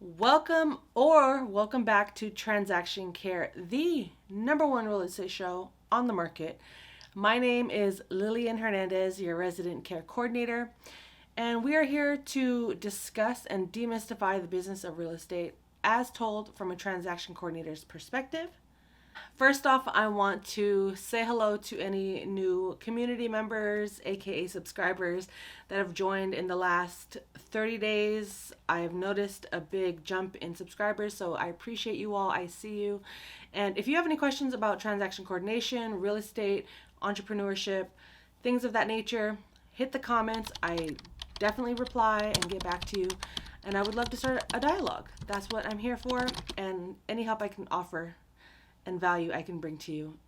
Welcome back to Transaction Care, the number one real estate show on the market. My name is Lillian Hernandez, your resident care coordinator, and we are here to discuss and demystify the business of real estate as told from a transaction coordinator's perspective. First off, I want to say hello to any new community members, aka subscribers, that have joined in the last 30 days. I've noticed a big jump in subscribers, so I appreciate you all. I see you. And if you have any questions about transaction coordination, real estate, entrepreneurship, things of that nature, hit the comments. I definitely reply and get back to you. And I would love to start a dialogue. That's what I'm here for, and any help I can offer and value I can bring to you,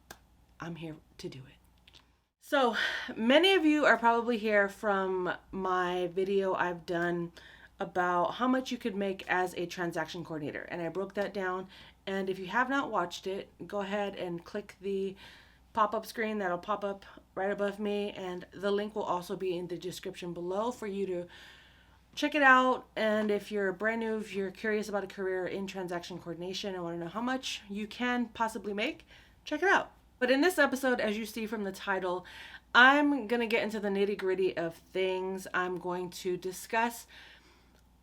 I'm here to do it. So many of you are probably here from my video I've done about how much you could make as a transaction coordinator, and I broke that down. And if you have not watched it, go ahead and click the pop-up screen that'll pop up right above me, and the link will also be in the description below for you to check it out. And if you're brand new, if you're curious about a career in transaction coordination and want to know how much you can possibly make, check it out. But in this episode, as you see from the title, I'm going to get into the nitty-gritty of things. I'm going to discuss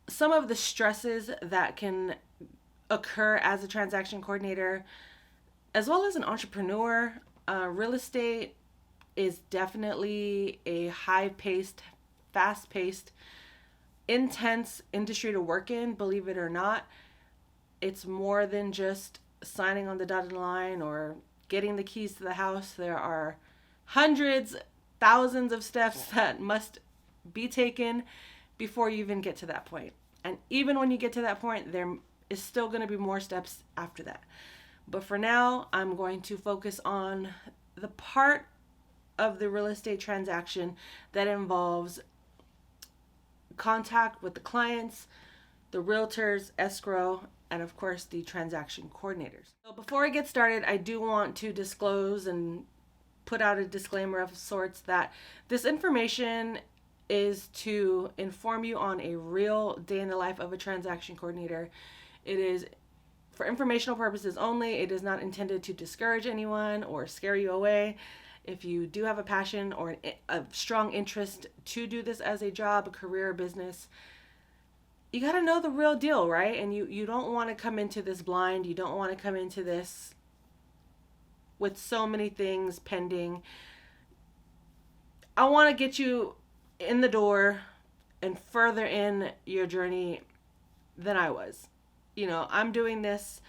some of the stresses that can occur as a transaction coordinator, as well as an entrepreneur. Real estate is definitely a high-paced, fast-paced, intense industry to work in, believe it or not. It's more than just signing on the dotted line or getting the keys to the house. There are hundreds, thousands of steps that must be taken before you even get to that point. And even when you get to that point, there is still going to be more steps after that. But for now, I'm going to focus on the part of the real estate transaction that involves contact with the clients, the realtors, escrow, and of course the transaction coordinators. So before I get started, I do want to disclose and put out a disclaimer of sorts that this information is to inform you on a real day in the life of a transaction coordinator. It is for informational purposes only. It is not intended to discourage anyone or scare you away. If you do have a passion or a strong interest to do this as a job, a career, a business, you got to know the real deal, right? And you don't want to come into this blind. You don't want to come into this with so many things pending. I want to get you in the door and further in your journey than I was. I'm doing this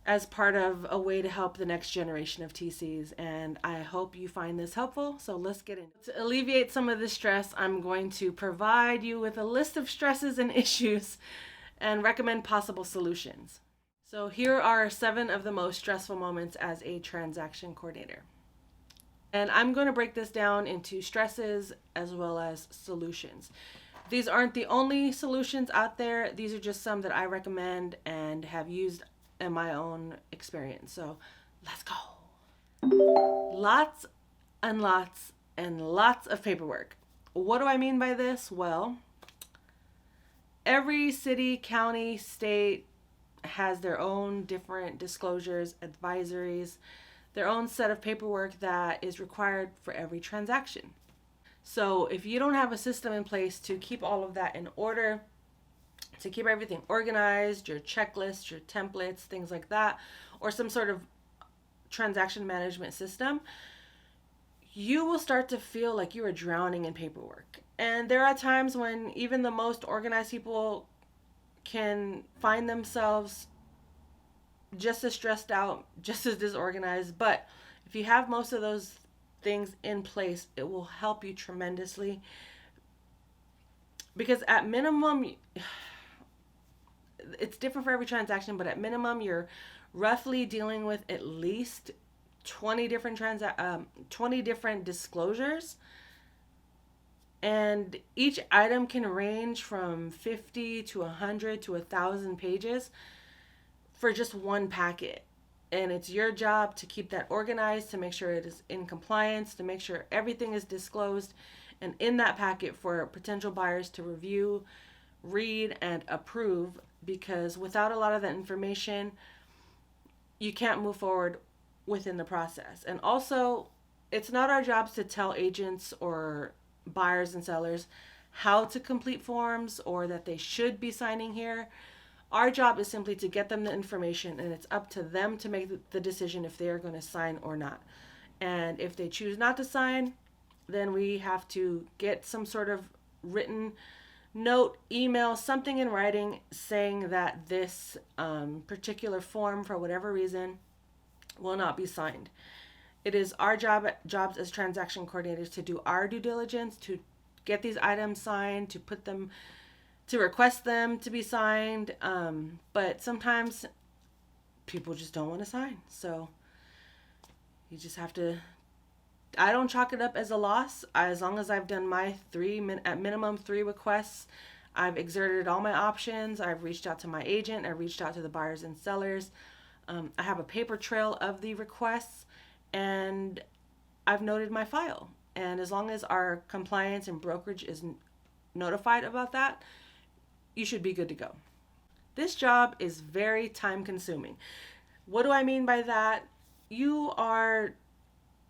as part of a way to help the next generation of TCs, and I hope you find this helpful. So let's get in. To alleviate some of the stress, I'm going to provide you with a list of stresses and issues and recommend possible solutions. So here are 7 of the most stressful moments as a transaction coordinator. And I'm going to break this down into stresses as well as solutions. These aren't the only solutions out there. These are just some that I recommend and have used in my own experience. So let's go. Lots and lots and lots of paperwork. What do I mean by this? Well, every city, county, state has their own different disclosures, advisories, their own set of paperwork that is required for every transaction. So if you don't have a system in place to keep all of that in order, to keep everything organized, your checklists, your templates, things like that, or some sort of transaction management system, you will start to feel like you are drowning in paperwork. And there are times when even the most organized people can find themselves just as stressed out, just as disorganized. But if you have most of those things in place, it will help you tremendously. Because at minimum, it's different for every transaction, but at minimum, you're roughly dealing with at least 20 different disclosures, and each item can range from 50 to 100 to 1,000 pages for just one packet. And it's your job to keep that organized, to make sure it is in compliance, to make sure everything is disclosed and in that packet for potential buyers to review, read, and approve because without a lot of that information, you can't move forward within the process. And also, it's not our jobs to tell agents or buyers and sellers how to complete forms or that they should be signing here. Our job is simply to get them the information, and it's up to them to make the decision if they are going to sign or not. And if they choose not to sign, then we have to get some sort of written note, email, something in writing saying that this particular form, for whatever reason, will not be signed. It is our jobs as transaction coordinators to do our due diligence, to get these items signed, to put them, to request them to be signed. But sometimes people just don't want to sign. So you just have to, I don't chalk it up as a loss. As long as I've done my at minimum 3 requests, I've exerted all my options. I've reached out to my agent. I've reached out to the buyers and sellers. I have a paper trail of the requests, and I've noted my file. And as long as our compliance and brokerage is notified about that, you should be good to go. This job is very time consuming. What do I mean by that? You are,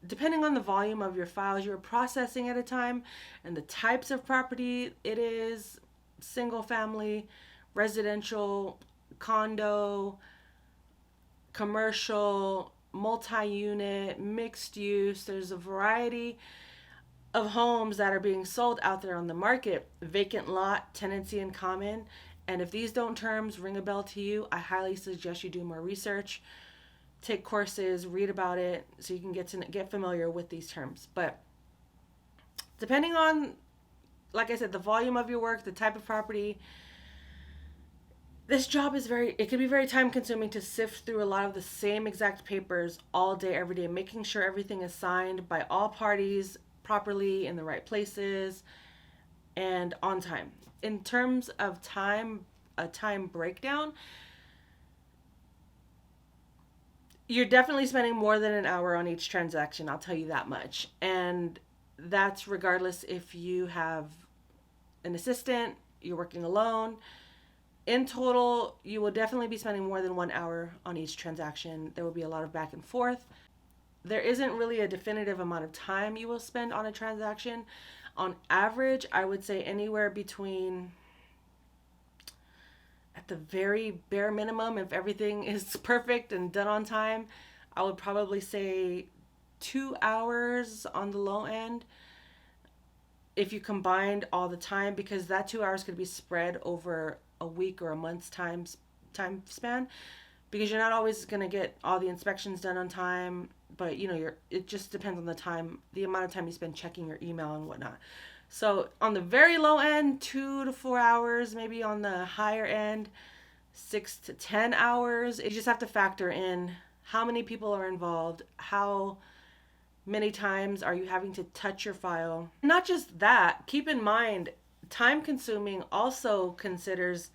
depending on the volume of your files you're processing at a time and the types of property it is, single family, residential, condo, commercial, multi-unit, mixed use. There's a variety of homes that are being sold out there on the market, vacant lot, tenancy in common. And if these don't terms ring a bell to you, I highly suggest you do more research, take courses, read about it, so you can get familiar with these terms. But depending on, like I said, the volume of your work, the type of property, this job is it can be very time consuming to sift through a lot of the same exact papers all day, every day, making sure everything is signed by all parties properly in the right places and on time. In terms of time, a time breakdown, you're definitely spending more than an hour on each transaction, I'll tell you that much. And that's regardless if you have an assistant, you're working alone. In total, you will definitely be spending more than 1 hour on each transaction. There will be a lot of back and forth. There isn't really a definitive amount of time you will spend on a transaction. On average, I would say anywhere between, at the very bare minimum, if everything is perfect and done on time, I would probably say 2 hours on the low end if you combined all the time, because that 2 hours could be spread over a week or a month's time span, because you're not always going to get all the inspections done on time. But it just depends on the amount of time you spend checking your email and whatnot. So on the very low end, 2 to 4 hours, maybe on the higher end, 6 to 10 hours. You just have to factor in how many people are involved, how many times are you having to touch your file. Not just that, keep in mind, time consuming also considers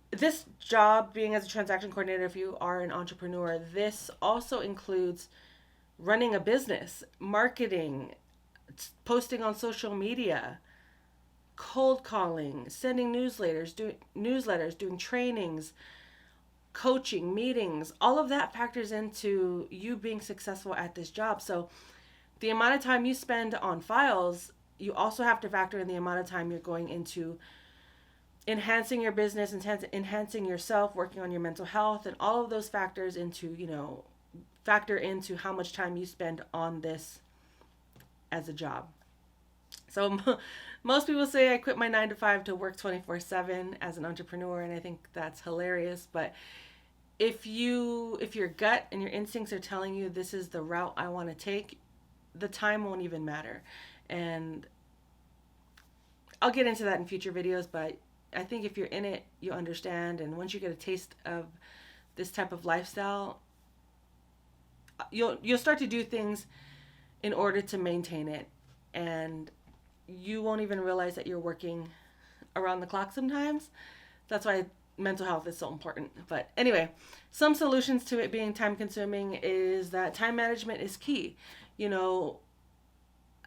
this job being as a transaction coordinator. If you are an entrepreneur, this also includes running a business, marketing, posting on social media, cold calling, sending newsletters, doing trainings, coaching, meetings. All of that factors into you being successful at this job. So the amount of time you spend on files, you also have to factor in the amount of time you're going into enhancing your business, enhancing yourself, working on your mental health, and all of those factors factor into how much time you spend on this as a job. So most people say I quit my 9 to 5 to work 24/7 as an entrepreneur, and I think that's hilarious. But if your gut and your instincts are telling you this is the route I want to take, the time won't even matter. And I'll get into that in future videos, but I think if you're in it, you understand. And once you get a taste of this type of lifestyle, you'll start to do things in order to maintain it, and you won't even realize that you're working around the clock sometimes. That's why mental health is so important. But anyway, some solutions to it being time consuming is that time management is key.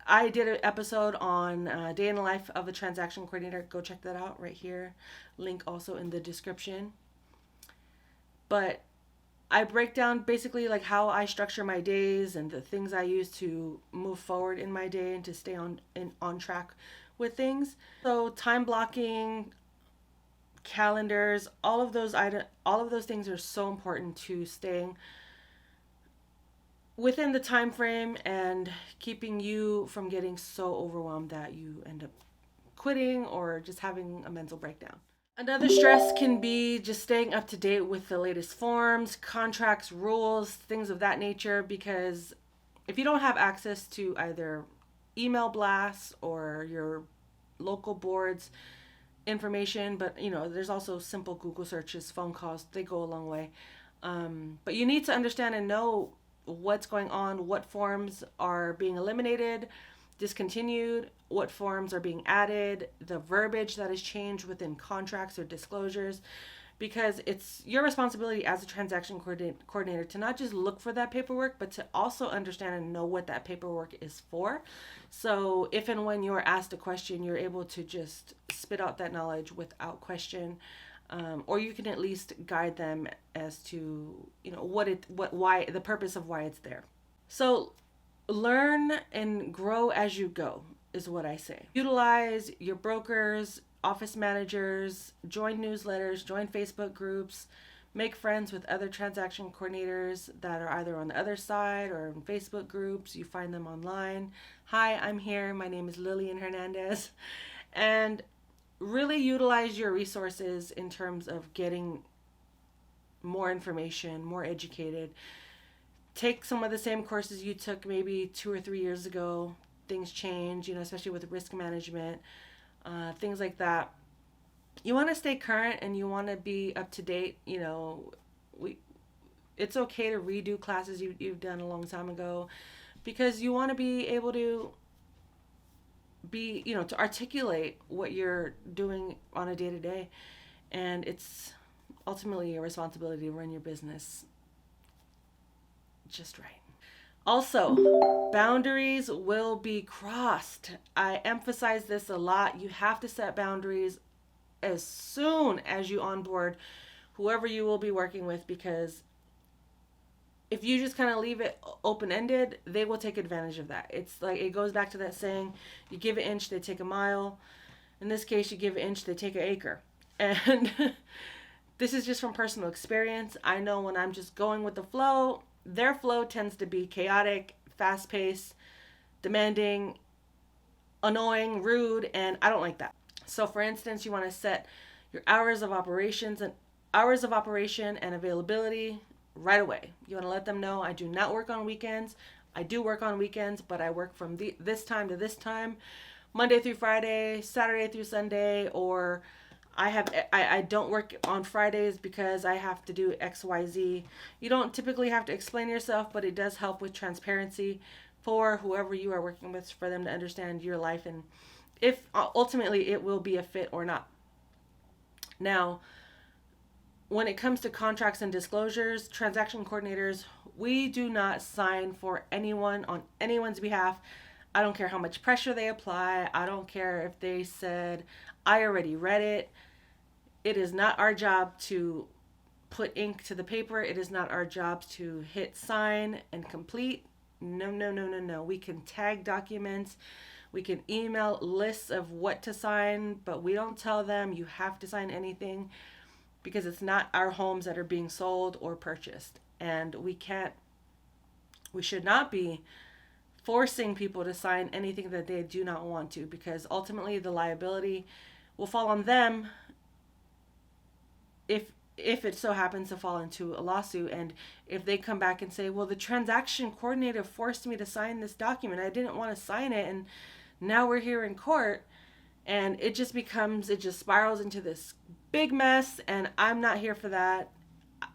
I did an episode on day in the life of a transaction coordinator. Go check that out right here. Link also in the description. But I break down basically like how I structure my days and the things I use to move forward in my day and to stay on track with things. So time blocking, calendars, all of those things are so important to staying within the time frame and keeping you from getting so overwhelmed that you end up quitting or just having a mental breakdown. Another stress can be just staying up to date with the latest forms, contracts, rules, things of that nature, because if you don't have access to either email blasts or your local boards information, but there's also simple Google searches, phone calls, they go a long way. But you need to understand and know what's going on, what forms are being eliminated, discontinued, what forms are being added, the verbiage that is changed within contracts or disclosures, because it's your responsibility as a transaction coordinator to not just look for that paperwork, but to also understand and know what that paperwork is for. So if and when you're asked a question, you're able to just spit out that knowledge without question. Or you can at least guide them as to why the purpose of why it's there. So learn and grow as you go is what I say. Utilize your brokers, office managers, join newsletters, join Facebook groups, make friends with other transaction coordinators that are either on the other side or in Facebook groups. You find them online. Hi, I'm here. My name is Lillian Hernandez. And really utilize your resources in terms of getting more information, more educated. Take some of the same courses you took maybe 2 or 3 years ago. Things change, especially with risk management, things like that. You want to stay current and you want to be up to date. It's okay to redo classes you've done a long time ago, because you want to be able to to articulate what you're doing on a day-to-day, and it's ultimately your responsibility to run your business just right. Also, boundaries will be crossed. I emphasize this a lot. You have to set boundaries as soon as you onboard whoever you will be working with, because if you just kind of leave it open-ended, they will take advantage of that. It's like, it goes back to that saying, you give an inch, they take a mile. In this case, you give an inch, they take an acre. And this is just from personal experience. I know when I'm just going with the flow, their flow tends to be chaotic, fast-paced, demanding, annoying, rude, and I don't like that. So for instance, you want to set your hours of operation and availability right away. You want to let them know, I do not work on weekends. I do work on weekends, but I work from this time to this time, Monday through Friday, Saturday through Sunday, or I don't work on Fridays because I have to do XYZ. You don't typically have to explain yourself, but it does help with transparency for whoever you are working with, for them to understand your life and if ultimately it will be a fit or not. Now, when it comes to contracts and disclosures, transaction coordinators, we do not sign for anyone on anyone's behalf. I don't care how much pressure they apply. I don't care if they said, I already read it. It is not our job to put ink to the paper. It is not our job to hit sign and complete. No. We can tag documents. We can email lists of what to sign, but we don't tell them you have to sign anything, because it's not our homes that are being sold or purchased. And we should not be forcing people to sign anything that they do not want to, because ultimately the liability will fall on them if it so happens to fall into a lawsuit. And if they come back and say, well, the transaction coordinator forced me to sign this document, I didn't want to sign it, and now we're here in court, and it just spirals into this big mess, and I'm not here for that.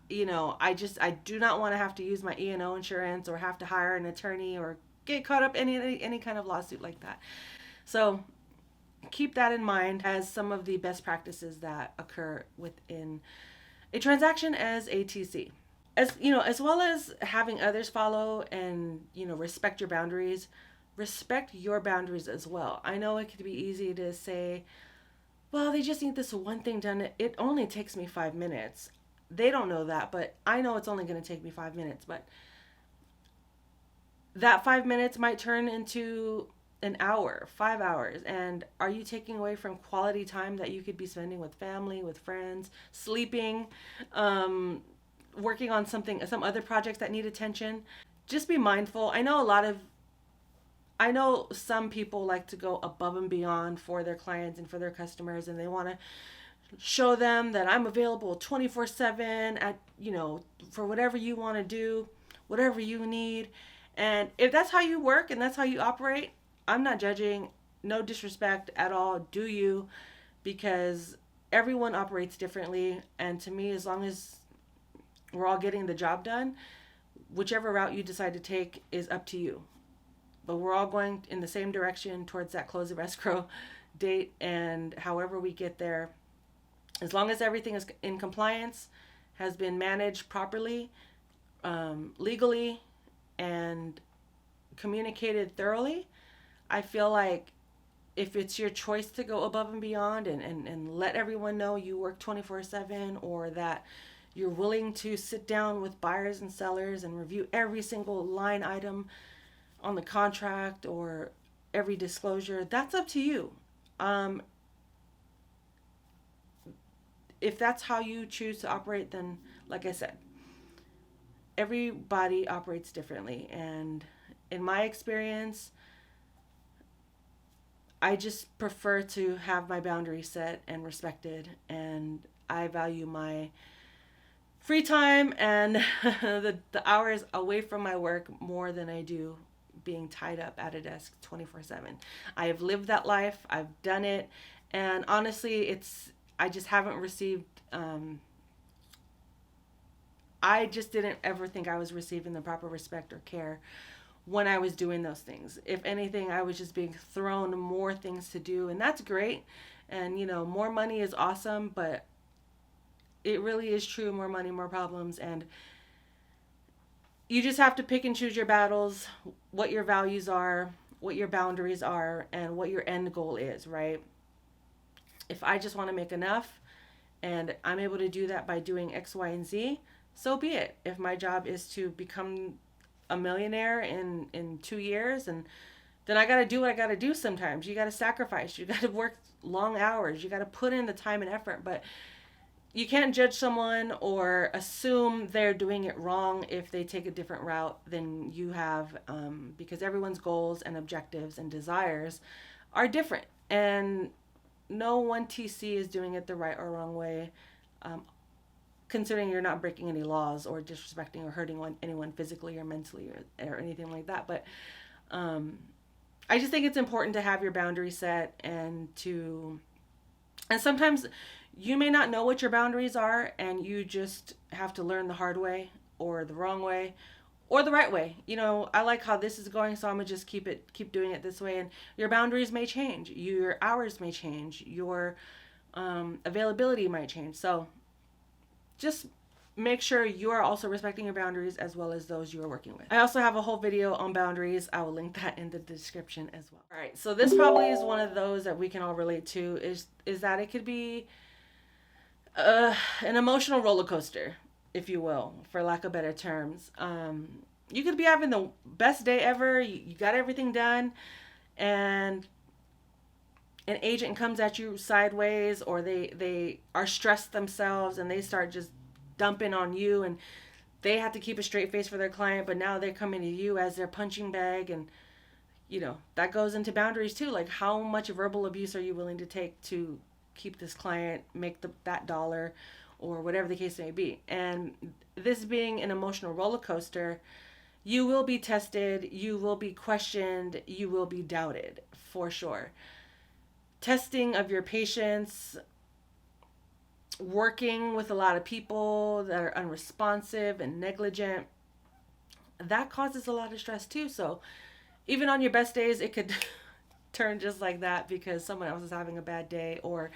I do not want to have to use my E&O insurance or have to hire an attorney or get caught up in any kind of lawsuit like that. So keep that in mind as some of the best practices that occur within a transaction as a TC. As well as having others follow and respect your boundaries. respect your boundaries as well. I know it could be easy to say, well, they just need this one thing done. It only takes me 5 minutes. They don't know that, but I know it's only going to take me 5 minutes. But that 5 minutes might turn into an hour, 5 hours. And are you taking away from quality time that you could be spending with family, with friends, sleeping, working on some other projects that need attention? Just be mindful. I know some people like to go above and beyond for their clients and for their customers, and they want to show them that I'm available 24/7 at, for whatever you want to do, whatever you need. And if that's how you work and that's how you operate, I'm not judging. No disrespect at all. Do you? Because everyone operates differently. And to me, as long as we're all getting the job done, whichever route you decide to take is up to you. But we're all going in the same direction towards that close of escrow date. And however we get there, as long as everything is in compliance, has been managed properly, legally, and communicated thoroughly, I feel like if it's your choice to go above and beyond and let everyone know you work 24/7, or that you're willing to sit down with buyers and sellers and review every single line item on the contract or every disclosure, that's up to you. If that's how you choose to operate, then like I said, everybody operates differently. And in my experience, I just prefer to have my boundaries set and respected, and I value my free time and the hours away from my work more than I do being tied up at a desk 24/7. I have lived that life. I've done it. And honestly, I just haven't received, I just didn't ever think I was receiving the proper respect or care when I was doing those things. If anything, I was just being thrown more things to do, and that's great. And, more money is awesome, but it really is true, more money, more problems. And you just have to pick and choose your battles, what your values are, what your boundaries are, and what your end goal is, right? If I just want to make enough and I'm able to do that by doing X, Y, and Z, so be it. If my job is to become a millionaire in 2 years, and then I got to do what I got to do sometimes. You got to sacrifice. You got to work long hours. You got to put in the time and effort. But you can't judge someone or assume they're doing it wrong if they take a different route than you have, because everyone's goals and objectives and desires are different. And no one TC is doing it the right or wrong way, considering you're not breaking any laws or disrespecting or hurting anyone physically or mentally or anything like that. But I just think it's important to have your boundaries set, and sometimes you may not know what your boundaries are, and you just have to learn the hard way or the wrong way or the right way. I like how this is going, so I'm gonna just keep doing it this way. And your boundaries may change, your hours may change, your availability might change. So just make sure you are also respecting your boundaries as well as those you are working with. I also have a whole video on boundaries. I will link that in the description as well. All right, so this probably is one of those that we can all relate to, is that it could be an emotional roller coaster, if you will, for lack of better terms. You could be having the best day ever. You got everything done, and an agent comes at you sideways, or they are stressed themselves and they start just dumping on you, and they have to keep a straight face for their client, but now they're coming to you as their punching bag. And that goes into boundaries too. Like, how much verbal abuse are you willing to take to keep this client, make that dollar, or whatever the case may be? And this being an emotional roller coaster, you will be tested, you will be questioned, you will be doubted, for sure. Testing of your patience, working with a lot of people that are unresponsive and negligent, that causes a lot of stress too. So even on your best days, it could turn just like that because someone else is having a bad day, or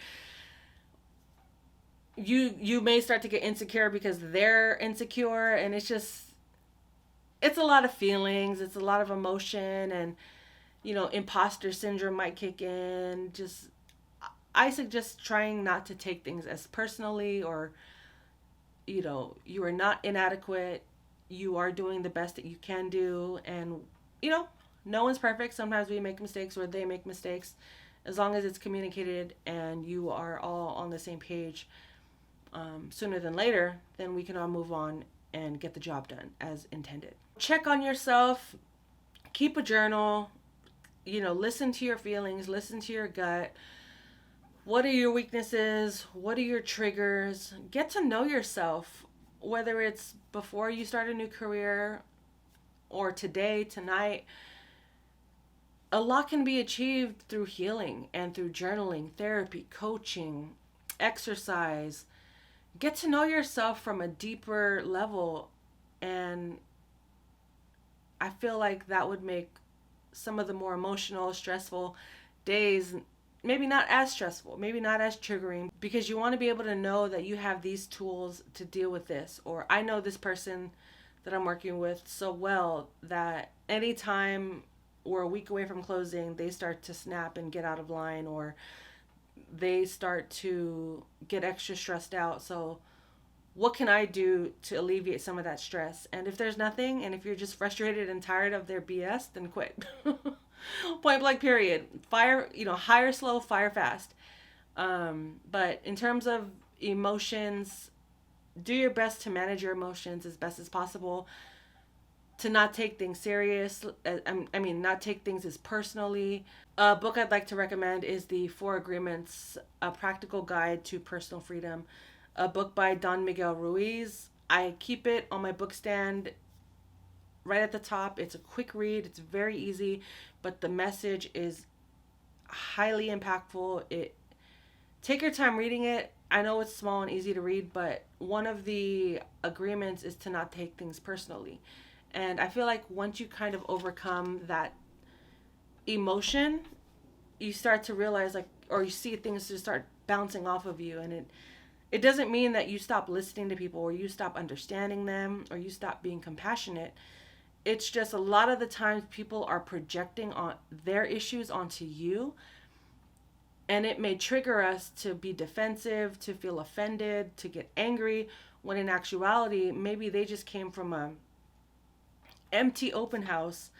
you may start to get insecure because they're insecure. And it's a lot of feelings, it's a lot of emotion, and imposter syndrome might kick in. Just, I suggest trying not to take things as personally, or, you are not inadequate. You are doing the best that you can do. And, no one's perfect. Sometimes we make mistakes or they make mistakes. As long as it's communicated and you are all on the same page, sooner than later, then we can all move on and get the job done as intended. Check on yourself. Keep a journal. Listen to your feelings. Listen to your gut. What are your weaknesses? What are your triggers? Get to know yourself, whether it's before you start a new career or today, tonight. A lot can be achieved through healing and through journaling, therapy, coaching, exercise. Get to know yourself from a deeper level, and I feel like that would make some of the more emotional, stressful days maybe not as stressful, maybe not as triggering, because you want to be able to know that you have these tools to deal with this. Or I know this person that I'm working with so well that anytime we're a week away from closing, they start to snap and get out of line, or they start to get extra stressed out. So what can I do to alleviate some of that stress? And if there's nothing, and if you're just frustrated and tired of their BS, then quit. Point blank, period. Fire, hire slow, fire fast. But in terms of emotions, do your best to manage your emotions as best as possible, to not take things serious. Not take things as personally. A book I'd like to recommend is The Four Agreements, A Practical Guide to Personal Freedom, a book by Don Miguel Ruiz. I keep it on my book stand right at the top. It's a quick read. It's very easy, but the message is highly impactful. Take your time reading it. I know it's small and easy to read, but one of the agreements is to not take things personally. And I feel like once you kind of overcome that emotion, you start to realize, or you see things just start bouncing off of you, and it doesn't mean that you stop listening to people, or you stop understanding them, or you stop being compassionate. It's just a lot of the times people are projecting on their issues onto you, and it may trigger us to be defensive, to feel offended, to get angry, when in actuality, maybe they just came from a empty open house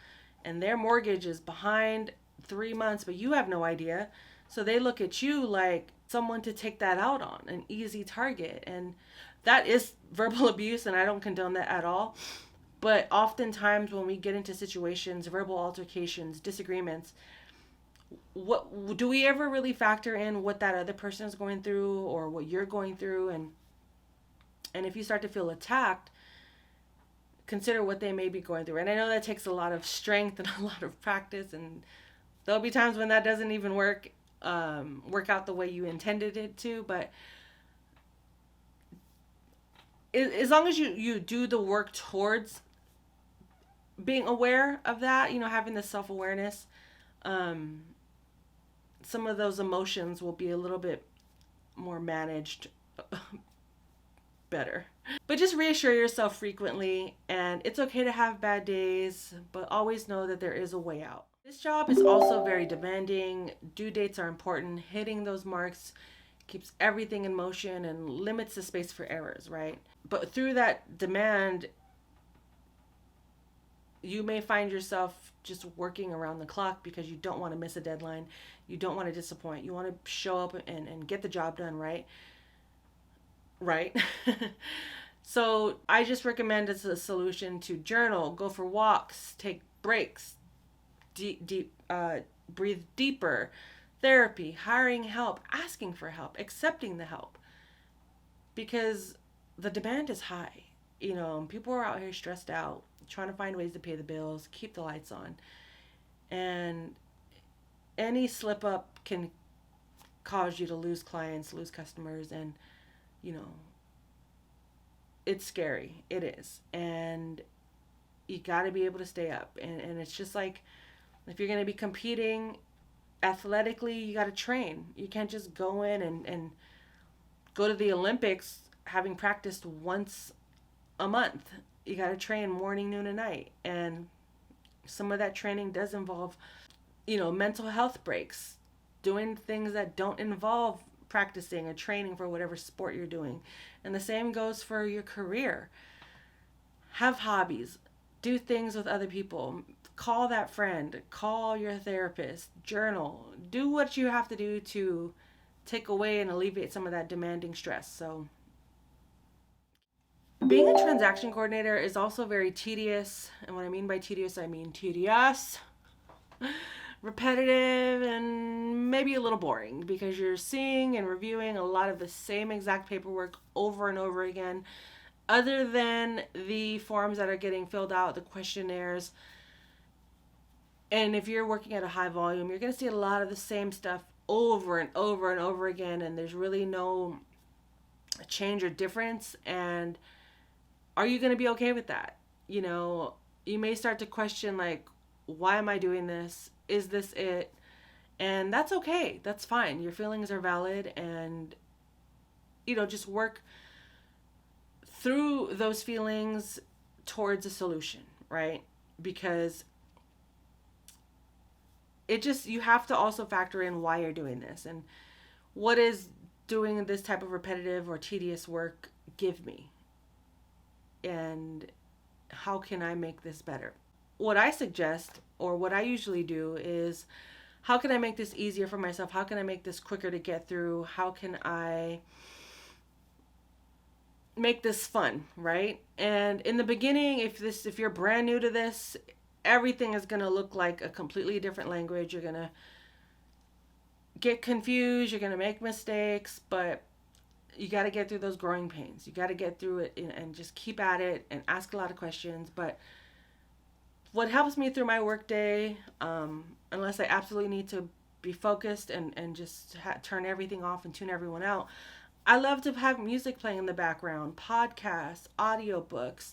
and their mortgage is behind 3 months, but you have no idea. So they look at you like someone to take that out on, an easy target. And that is verbal abuse, and I don't condone that at all. But oftentimes when we get into situations, verbal altercations, disagreements, what do we ever really factor in what that other person is going through, or what you're going through? And if you start to feel attacked, consider what they may be going through. And I know that takes a lot of strength and a lot of practice, and there'll be times when that doesn't even work out the way you intended it to. But as long as you do the work towards being aware of that, having the self-awareness, some of those emotions will be a little bit more managed better. But just reassure yourself frequently, and it's okay to have bad days, but always know that there is a way out. This job is also very demanding. Due dates are important. Hitting those marks keeps everything in motion and limits the space for errors, right? But through that demand, you may find yourself just working around the clock because you don't want to miss a deadline. You don't want to disappoint. You want to show up and get the job done, right? Right? So I just recommend, as a solution, to journal, go for walks, take breaks, breathe deeper, therapy, hiring help, asking for help, accepting the help, because the demand is high. People are out here stressed out, trying to find ways to pay the bills, keep the lights on, and any slip up can cause you to lose clients, lose customers, and it's scary. It is. And you got to be able to stay up. And it's just like, if you're going to be competing athletically, you got to train. You can't just go in and go to the Olympics having practiced once a month. You got to train morning, noon, and night. And some of that training does involve mental health breaks, doing things that don't involve practicing or training for whatever sport you're doing. And the same goes for your career. Have hobbies, do things with other people, call that friend, call your therapist, journal, do what you have to do to take away and alleviate some of that demanding stress. So, being a transaction coordinator is also very tedious. And what I mean by tedious, I mean tedious, repetitive, and maybe a little boring because you're seeing and reviewing a lot of the same exact paperwork over and over again, other than the forms that are getting filled out, the questionnaires. And if you're working at a high volume, you're going to see a lot of the same stuff over and over and over again, and there's really no change or difference. And are you going to be okay with that? You may start to question, like, why am I doing this? Is this it? And that's okay. That's fine. Your feelings are valid, and, just work through those feelings towards a solution, right? Because you have to also factor in why you're doing this and what is doing this type of repetitive or tedious work give me, and how can I make this better? What I suggest, or what I usually do, is how can I make this easier for myself? How can I make this quicker to get through? How can I make this fun, right? And in the beginning, if you're brand new to this, everything is going to look like a completely different language. You're going to get confused, you're going to make mistakes, but you got to get through those growing pains. You got to get through it and just keep at it and ask a lot of questions. But what helps me through my workday, unless I absolutely need to be focused and just turn everything off and tune everyone out, I love to have music playing in the background, podcasts, audiobooks.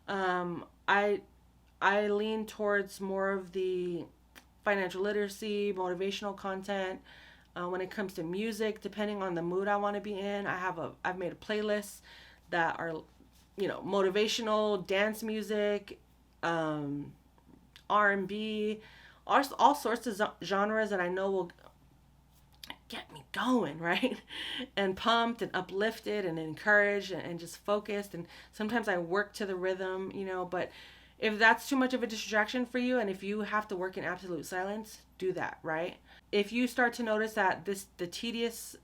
I lean towards more of the financial literacy, motivational content. When it comes to music, depending on the mood I want to be in, I've made a playlist that are, motivational, dance music, R&B, all sorts of genres that I know will get me going, right? And pumped and uplifted and encouraged and just focused. And sometimes I work to the rhythm, but if that's too much of a distraction for you, and if you have to work in absolute silence, do that, right? If you start to notice that the tedious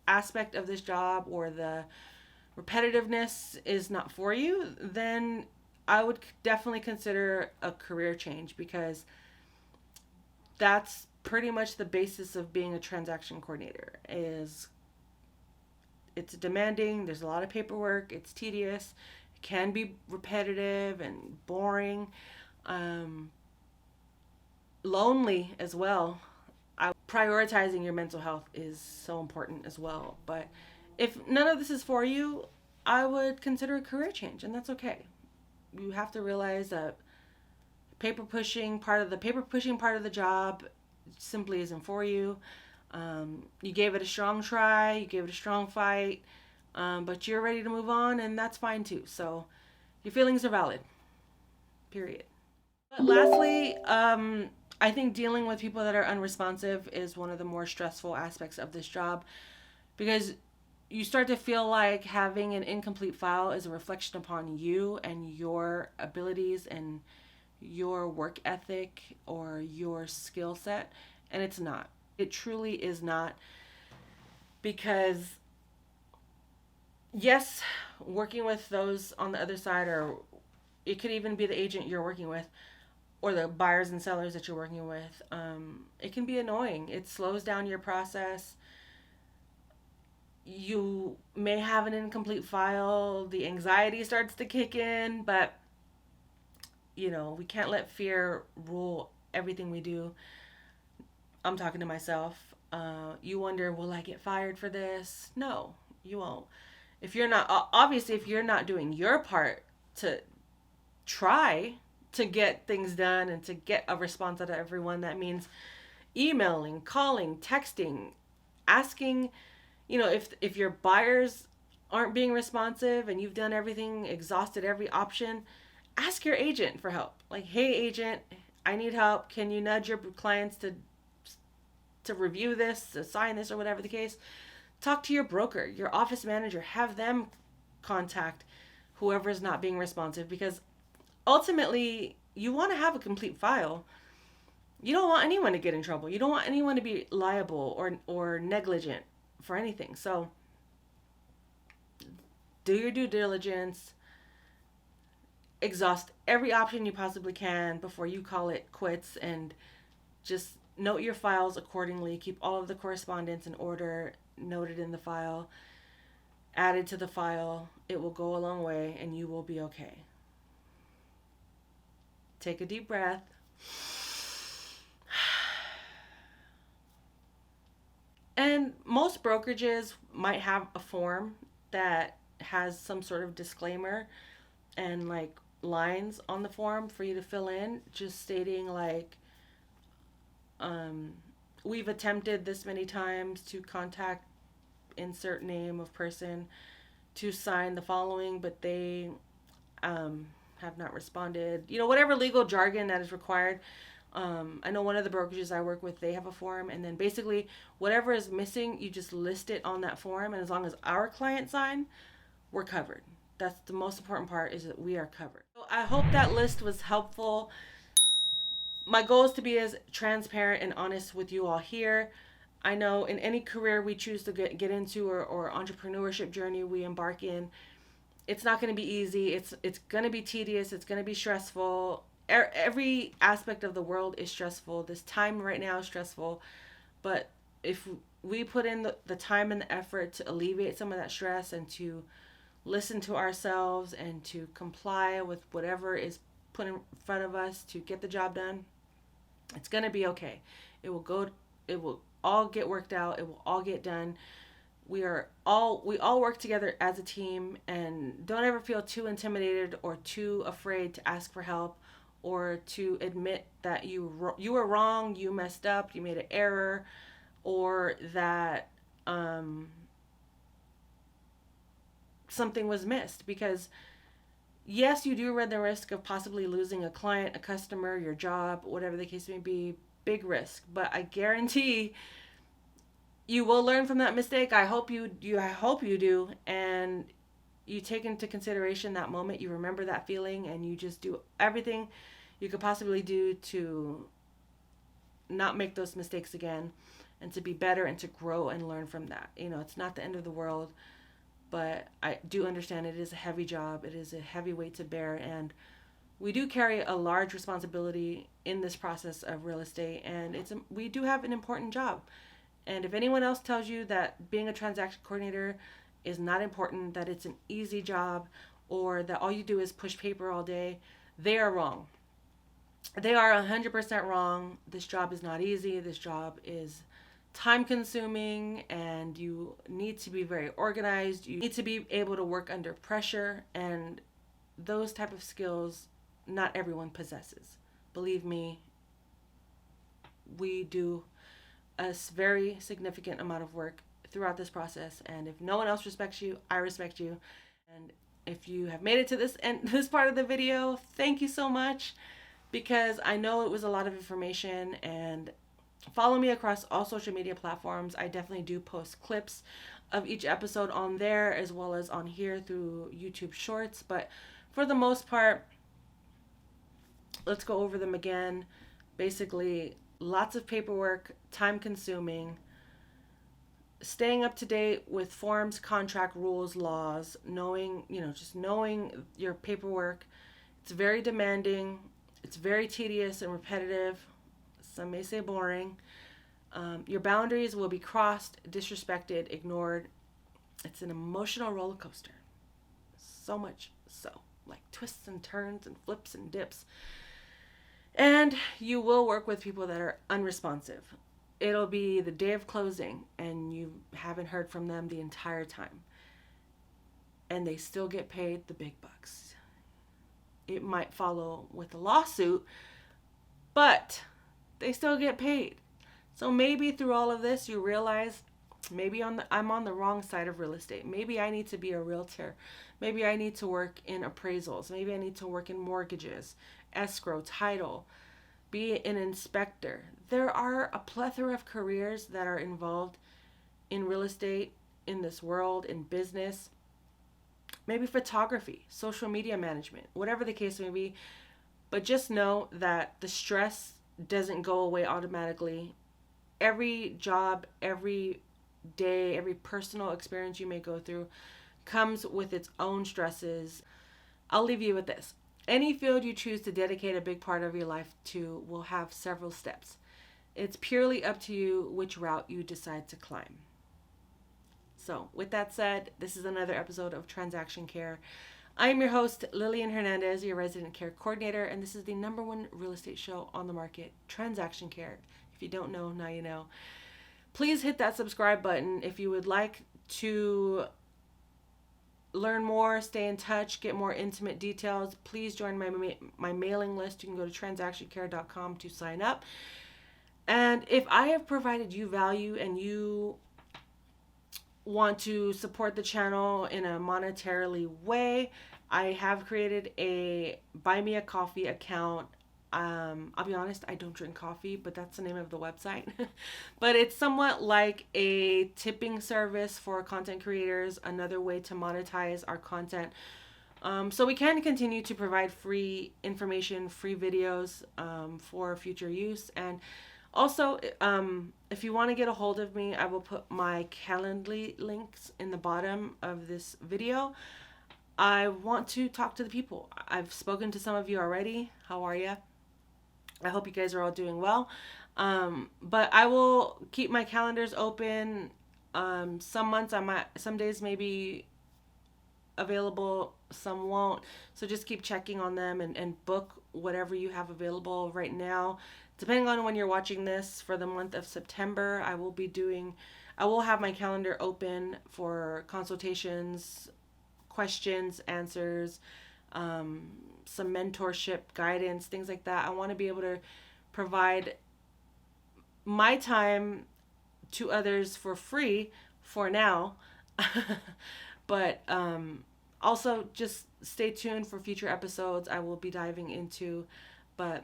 aspect of this job or the repetitiveness is not for you, then I would definitely consider a career change, because that's pretty much the basis of being a transaction coordinator. It's demanding, there's a lot of paperwork, it's tedious, it can be repetitive and boring, lonely as well. Prioritizing your mental health is so important as well. But if none of this is for you, I would consider a career change, and that's okay. You have to realize that paper pushing part of the job simply isn't for you. You gave it a strong try, you gave it a strong fight, but you're ready to move on, and that's fine too. So your feelings are valid, period. But lastly, I think dealing with people that are unresponsive is one of the more stressful aspects of this job, because you start to feel like having an incomplete file is a reflection upon you and your abilities and your work ethic or your skill set, and it's not. It truly is not, because yes, working with those on the other side, or it could even be the agent you're working with or the buyers and sellers that you're working with, it can be annoying. It slows down your process. You may have an incomplete file, the anxiety starts to kick in, but we can't let fear rule everything we do. I'm talking to myself. You wonder, will I get fired for this? No, you won't. If you're not doing your part to try to get things done and to get a response out of everyone, that means emailing, calling, texting, asking, if your buyers aren't being responsive and you've done everything, exhausted every option, ask your agent for help. Like, hey agent, I need help. Can you nudge your clients to review this, to sign this, or whatever the case? Talk to your broker, your office manager. Have them contact whoever is not being responsive, because ultimately you want to have a complete file. You don't want anyone to get in trouble. You don't want anyone to be liable or negligent for anything. So do your due diligence. Exhaust every option you possibly can before you call it quits, and just note your files accordingly. Keep all of the correspondence in order, noted in the file, added to the file. It will go a long way and you will be okay. Take a deep breath. And most brokerages might have a form that has some sort of disclaimer and like lines on the form for you to fill in, just stating like, we've attempted this many times to contact insert name of person to sign the following, but they have not responded. You know, whatever legal jargon that is required. I know one of the brokerages I work with, they have a form, and then basically whatever is missing, you just list it on that form, and as long as our client sign, we're covered. That's the most important part, is that we are covered. So I hope that list was helpful. My goal is to be as transparent and honest with you all here. I know in any career we choose to get into, or entrepreneurship journey we embark in, it's not going to be easy. It's going to be tedious. It's going to be stressful. Every aspect of the world is stressful. This time right now is stressful. But if we put in the time and the effort to alleviate some of that stress, and to listen to ourselves, and to comply with whatever is put in front of us to get the job done, it's going to be okay. It will all get worked out. It will all get done. We all work together as a team, and don't ever feel too intimidated or too afraid to ask for help, or to admit that you were wrong, you messed up, you made an error, or that something was missed. Because yes, you do run the risk of possibly losing a client, a customer, your job, whatever the case may be. Big risk, but I guarantee you will learn from that mistake. I hope you do, and you take into consideration that moment. You remember that feeling, and you just do everything you could possibly do to not make those mistakes again, and to be better, and to grow and learn from that. You know, it's not the end of the world, but I do understand it is a heavy job. It is a heavy weight to bear, and we do carry a large responsibility in this process of real estate, and we do have an important job. And if anyone else tells you that being a transaction coordinator is not important, that it's an easy job, or that all you do is push paper all day, they are wrong. They are 100% wrong. This job is not easy. This job is time consuming, and you need to be very organized. You need to be able to work under pressure, and those type of skills not everyone possesses. Believe me, we do a very significant amount of work throughout this process, and if no one else respects you, I respect you. And if you have made it to this part of the video, thank you so much, because I know it was a lot of information. And follow me across all social media platforms. I definitely do post clips of each episode on there, as well as on here through YouTube Shorts. But for the most part, let's go over them again. Basically, lots of paperwork, time consuming, staying up to date with forms, contract rules, laws, knowing your paperwork. It's very demanding. It's very tedious and repetitive. Some may say boring. Your boundaries will be crossed, disrespected, ignored. It's an emotional roller coaster. So much so, like twists and turns and flips and dips. And you will work with people that are unresponsive. It'll be the day of closing, and you haven't heard from them the entire time, and they still get paid the big bucks. It might follow with a lawsuit, but they still get paid. So maybe through all of this, you realize, maybe I'm on the wrong side of real estate. Maybe I need to be a realtor. Maybe I need to work in appraisals. Maybe I need to work in mortgages, escrow, title, be an inspector. There are a plethora of careers that are involved in real estate, in this world, in business, maybe photography, social media management, whatever the case may be. But just know that the stress doesn't go away automatically. Every job, every day, every personal experience you may go through comes with its own stresses. I'll leave you with this. Any field you choose to dedicate a big part of your life to will have several steps. It's purely up to you which route you decide to climb. So, with that said, this is another episode of Transaction Care. I am your host, Lillian Hernandez, your resident care coordinator, and this is the #1 real estate show on the market, Transaction Care. If you don't know, now you know. Please hit that subscribe button if you would like to learn more, stay in touch, get more intimate details. Please join my mailing list. You can go to transactioncare.com to sign up. And if I have provided you value and you want to support the channel in a monetarily way, I have created a Buy Me a Coffee account. I'll be honest, I don't drink coffee, but that's the name of the website. But it's somewhat like a tipping service for content creators, another way to monetize our content. So we can continue to provide free information, free videos for future use. And also, if you want to get a hold of me, I will put my Calendly links in the bottom of this video. I want to talk to the people. I've spoken to some of you already. How are you? I hope you guys are all doing well. But I will keep my calendars open. Some months some days may be available, some won't. So just keep checking on them and book whatever you have available right now. Depending on when you're watching this, for the month of September, I will have my calendar open for consultations, questions, answers, some mentorship, guidance, things like that. I want to be able to provide my time to others for free for now. But also just stay tuned for future episodes I will be diving into. But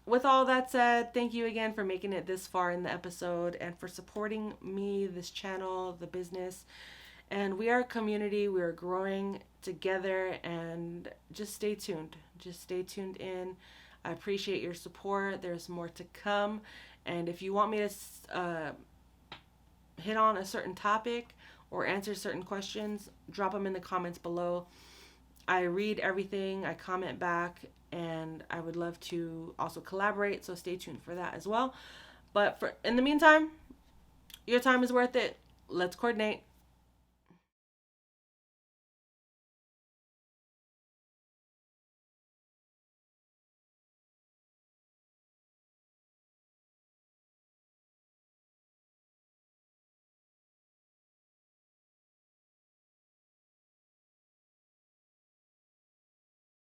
with all that said, thank you again for making it this far in the episode and for supporting me, this channel, the business. And we are a community. We are growing together, and just stay tuned. Just stay tuned in. I appreciate your support. There's more to come. And if you want me to hit on a certain topic or answer certain questions, drop them in the comments below. I read everything. I comment back, and I would love to also collaborate. So stay tuned for that as well. But in the meantime, your time is worth it. Let's coordinate.